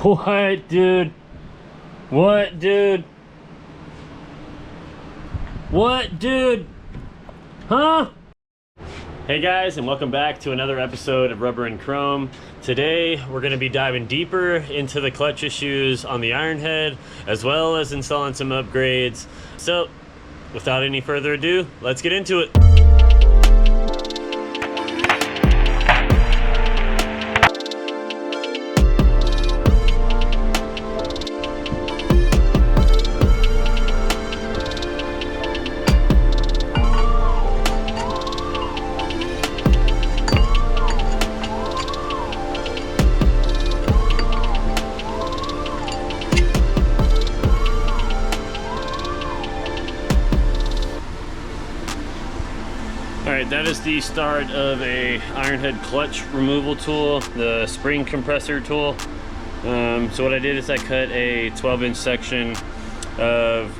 What, dude? What, dude? What, dude? Huh? Hey guys, and welcome back to another episode of Rubber and Chrome. Today we're going to be diving deeper into the clutch issues on the Ironhead, as well as installing some upgrades. So without any further ado, let's get into it. Alright, that is the start of a Ironhead clutch removal tool, the spring compressor tool. So what I did is I cut a 12-inch section of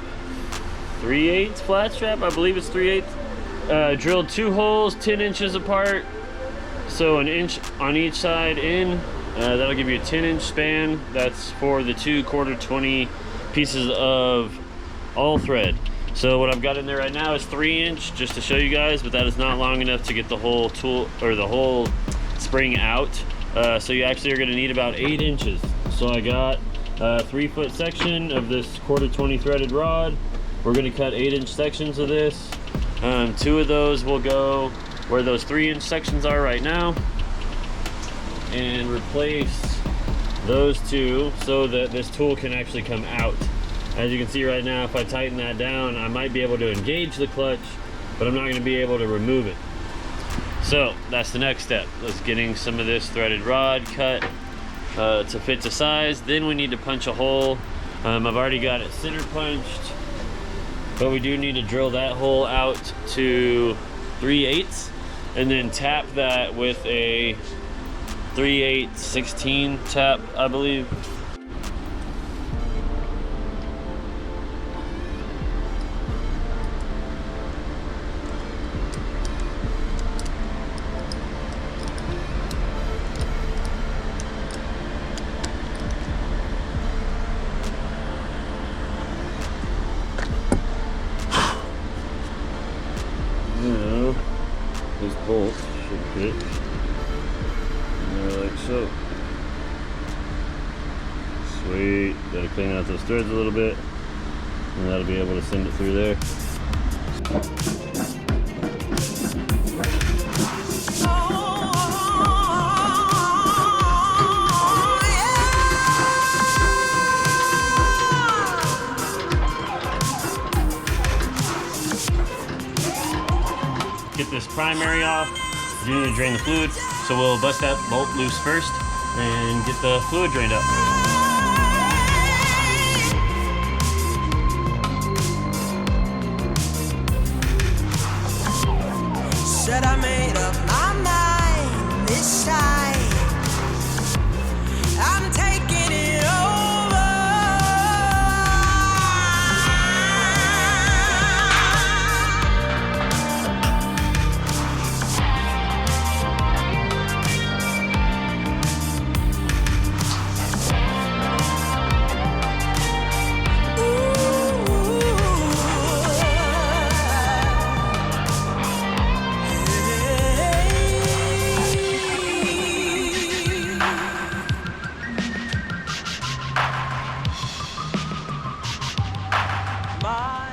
3/8 flat strap, I believe it's 3/8. Drilled two holes 10 inches apart, so an inch on each side in. That'll give you a 10-inch span. That's for the two 1/4-20 pieces of all thread. So what I've got in there right now is 3-inch, just to show you guys, but that is not long enough to get the whole tool or the whole spring out. So you actually are going to need about 8 inches. So I got a 3-foot section of this 1/4-20 threaded rod. We're going to cut 8-inch sections of this. Two of those will go where those 3-inch sections are right now, and replace those two so that this tool can actually come out. As you can see right now, if I tighten that down, I might be able to engage the clutch, but I'm not going to be able to remove it. So that's the next step, is getting some of this threaded rod cut to fit to size. Then we need to punch a hole. I've already got it center punched, but we do need to drill that hole out to 3/8 and then tap that with a 3/8/16 tap, I believe. These bolts should fit in there like so. Sweet. Gotta clean out those threads a little bit, and that'll be able to send it through there. Get this primary off. You need to drain the fluid, so we'll bust that bolt loose first and get the fluid drained out. Said I made up my mind this time. I'm taking it over.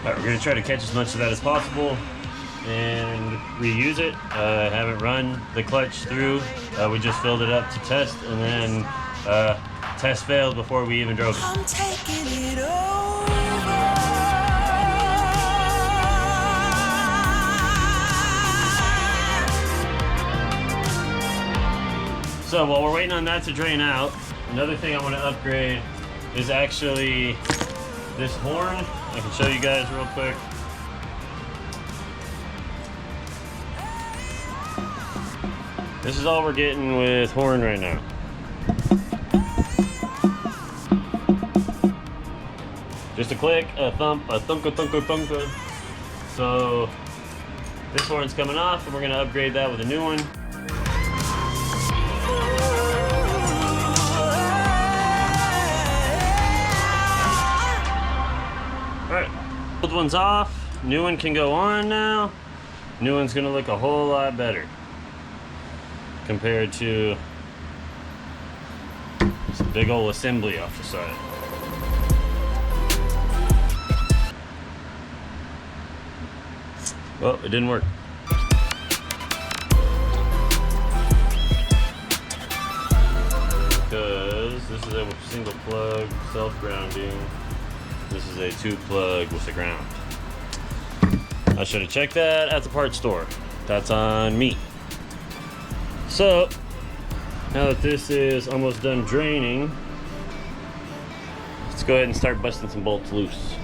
Alright, we're going to try to catch as much of that as possible and reuse it. I haven't run the clutch through. We just filled it up to test, and then test failed before we even drove it. I'm taking it over. So while we're waiting on that to drain out, another thing I want to upgrade is actually this horn. I can show you guys real quick. This is all we're getting with horn right now. Just a click, a thump, a thunka thunka thunka. So this horn's coming off, and we're going to upgrade that with a new one. old one's off. New one can go on now. New one's gonna look a whole lot better compared to this big old assembly off the side. Well, it didn't work. Because this is a single plug, self-grounding. This is a 2-plug with a ground. I should have checked that at the parts store. That's on me. So, now that this is almost done draining, let's go ahead and start busting some bolts loose.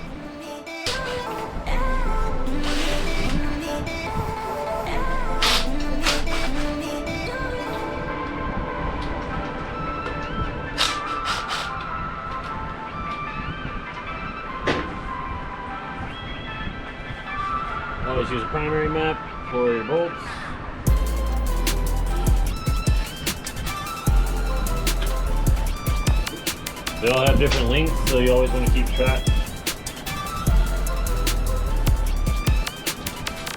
Always use a primary map for your bolts. They all have different lengths, so you always want to keep track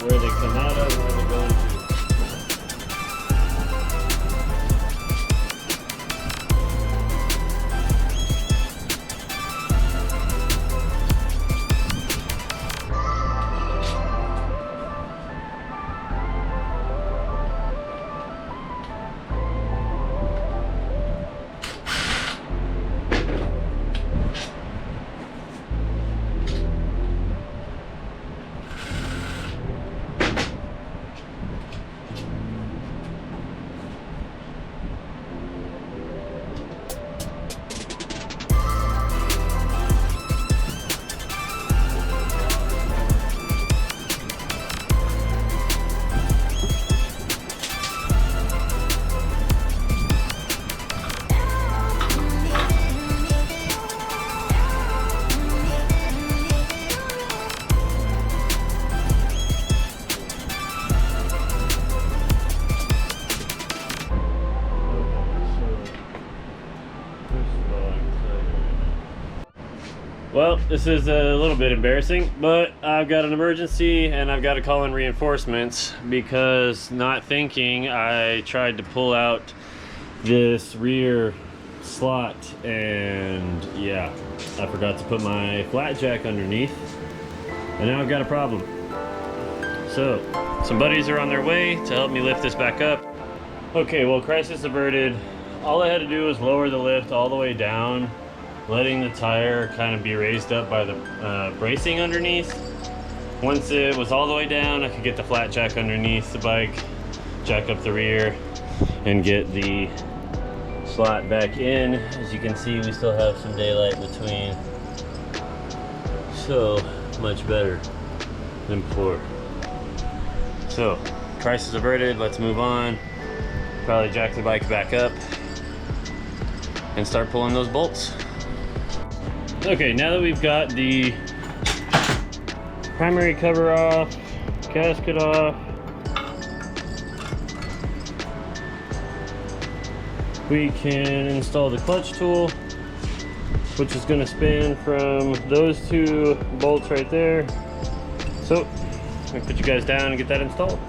where they come out of, where they're going to. Well, this is a little bit embarrassing, but I've got an emergency and I've got to call in reinforcements because, not thinking, I tried to pull out this rear slot and yeah, I forgot to put my flat jack underneath and now I've got a problem. So, some buddies are on their way to help me lift this back up. Okay, well, crisis averted. All I had to do was lower the lift all the way down, letting the tire kind of be raised up by the bracing underneath. Once it was all the way down, I could get the flat jack underneath the bike, jack up the rear, and get the slot back in. As you can see, we still have some daylight between. So, much better than before. So, crisis averted, let's move on. Probably jack the bike back up and start pulling those bolts. Okay, now that we've got the primary cover off, gasket off, we can install the clutch tool, which is going to span from those 2 bolts right there. So, I'm going to put you guys down and get that installed.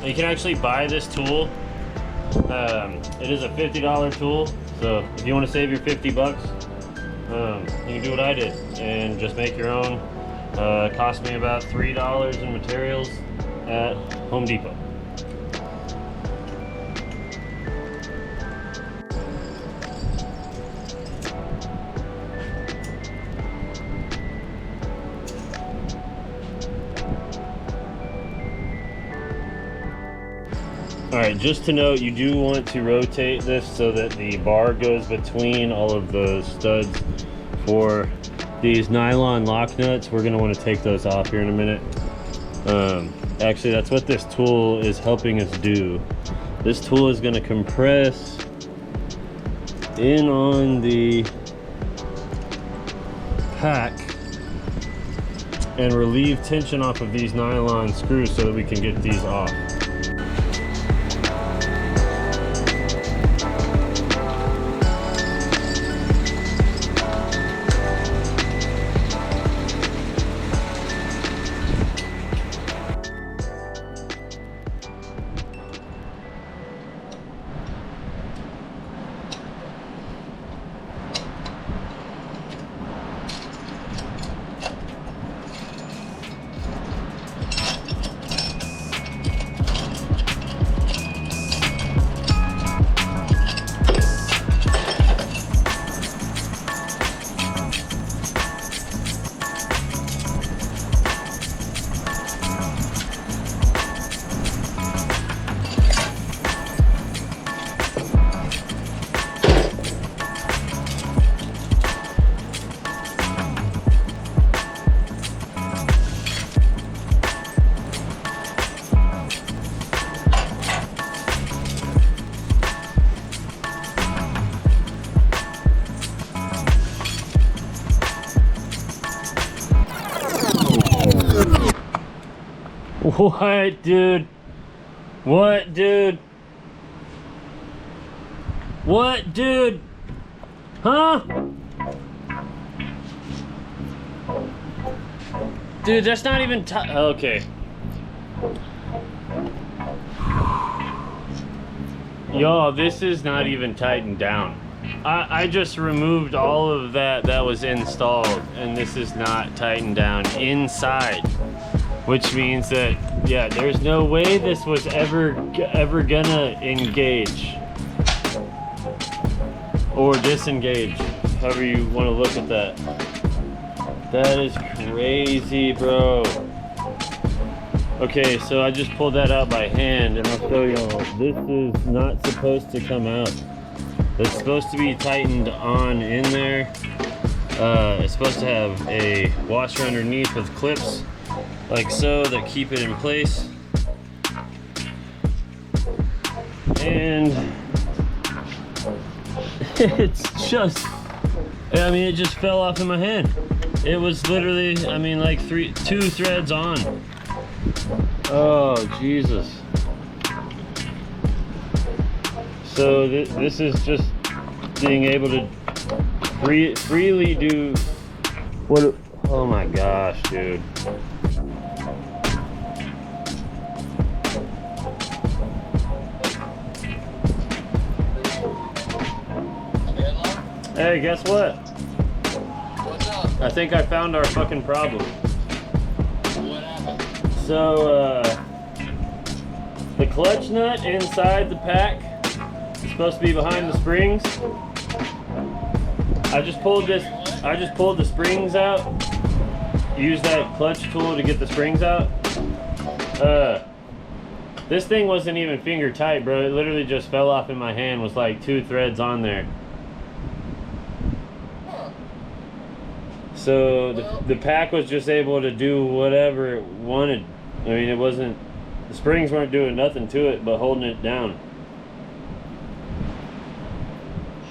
You can actually buy this tool. It is a $50 tool, so if you want to save your 50 bucks, you can do what I did and just make your own. It cost me about $3 in materials at Home Depot. Alright, just to note, you do want to rotate this so that the bar goes between all of those studs. For these nylon lock nuts, we're going to want to take those off here in a minute. Actually, that's what this tool is helping us do. This tool is going to compress in on the pack and relieve tension off of these nylon screws so that we can get these off. What, dude? What, dude? What, dude? Huh? Dude, that's not even tight. Okay. Y'all, this is not even tightened down. I just removed all of that was installed, and this is not tightened down inside, which means that, yeah, there's no way this was ever gonna engage or disengage, however you want to look at that. That is crazy, bro. Okay, so I just pulled that out by hand, and I'll show y'all. This is not supposed to come out. It's supposed to be tightened on in there. It's supposed to have a washer underneath with clips, like so, that keep it in place. And it's just, I mean, it just fell off in my hand. It was literally, I mean, like two threads on. Oh, Jesus. So this is just being able to freely do what, oh my gosh, dude. Hey, guess what? What's up? I think I found our fucking problem. What happened? So, the clutch nut inside the pack is supposed to be behind the springs. I just pulled the springs out. Used that clutch tool to get the springs out. This thing wasn't even finger tight, bro. It literally just fell off in my hand with like 2 threads on there. So the pack was just able to do whatever it wanted. I mean, it wasn't, the springs weren't doing nothing to it but holding it down.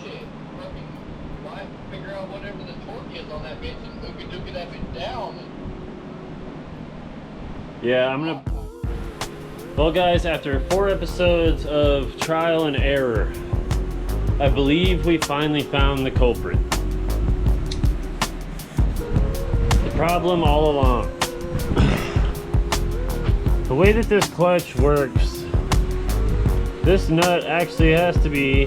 Shit, fucking, why figure out whatever the torque is on that bitch and ookie that bitch down? Yeah, I'm gonna, well guys, after 4 episodes of trial and error, I believe we finally found the culprit. Problem all along. The way that this clutch works, this nut actually has to be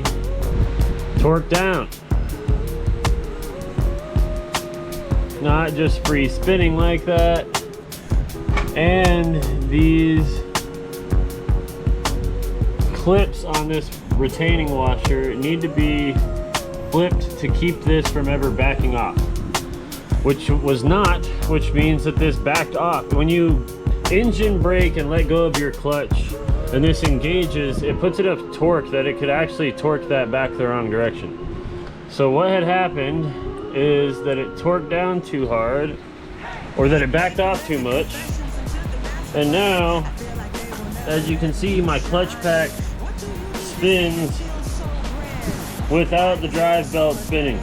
torqued down, not just free spinning like that. And these clips on this retaining washer need to be flipped to keep this from ever backing off. Which was not, which means that this backed off. When you engine brake and let go of your clutch and this engages, it puts enough torque that it could actually torque that back the wrong direction. So what had happened is that it torqued down too hard, or that it backed off too much. And now, as you can see, my clutch pack spins without the drive belt spinning.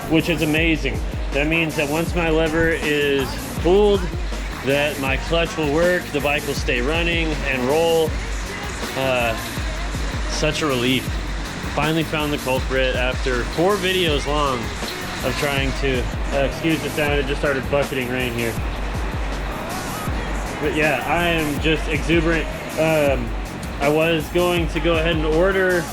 Which is amazing. That means that once my lever is pulled, that my clutch will work, the bike will stay running and roll. Such a relief. Finally found the culprit after 4 videos long of trying to, excuse the sound, it just started bucketing rain here. But yeah, I am just exuberant. I was going to go ahead and order,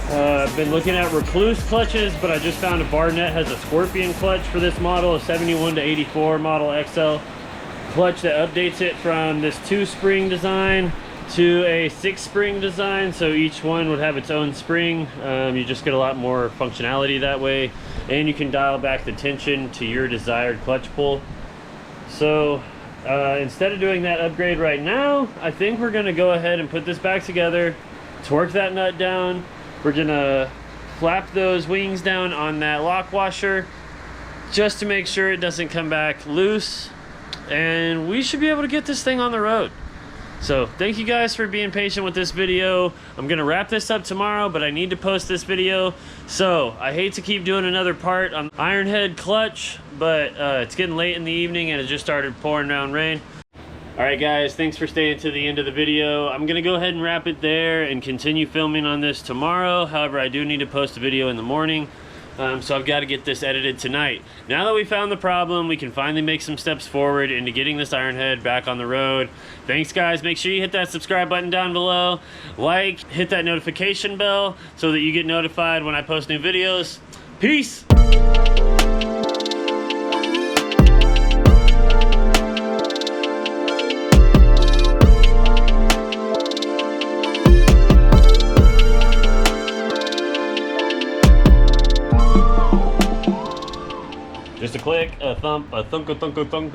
I've been looking at Recluse clutches, but I just found a Barnett has a Scorpion clutch for this model, a 71 to 84 model XL clutch that updates it from this 2-spring design to a 6-spring design, so each one would have its own spring. You just get a lot more functionality that way, and you can dial back the tension to your desired clutch pull. So instead of doing that upgrade right now, I think we're gonna go ahead and put this back together, torque that nut down. We're gonna flap those wings down on that lock washer just to make sure it doesn't come back loose, and we should be able to get this thing on the road. So thank you guys for being patient with this video. I'm gonna wrap this up tomorrow, but I need to post this video. So I hate to keep doing another part on iron head clutch, but it's getting late in the evening and it just started pouring down rain. All right guys, thanks for staying to the end of the video. I'm gonna go ahead and wrap it there and continue filming on this tomorrow. However, I do need to post a video in the morning. So I've got to get this edited tonight. Now that we found the problem, we can finally make some steps forward into getting this iron head back on the road. Thanks guys, make sure you hit that subscribe button down below. Like, hit that notification bell so that you get notified when I post new videos. Peace! Just a click, a thump, a thunk, a thunk, a thunk.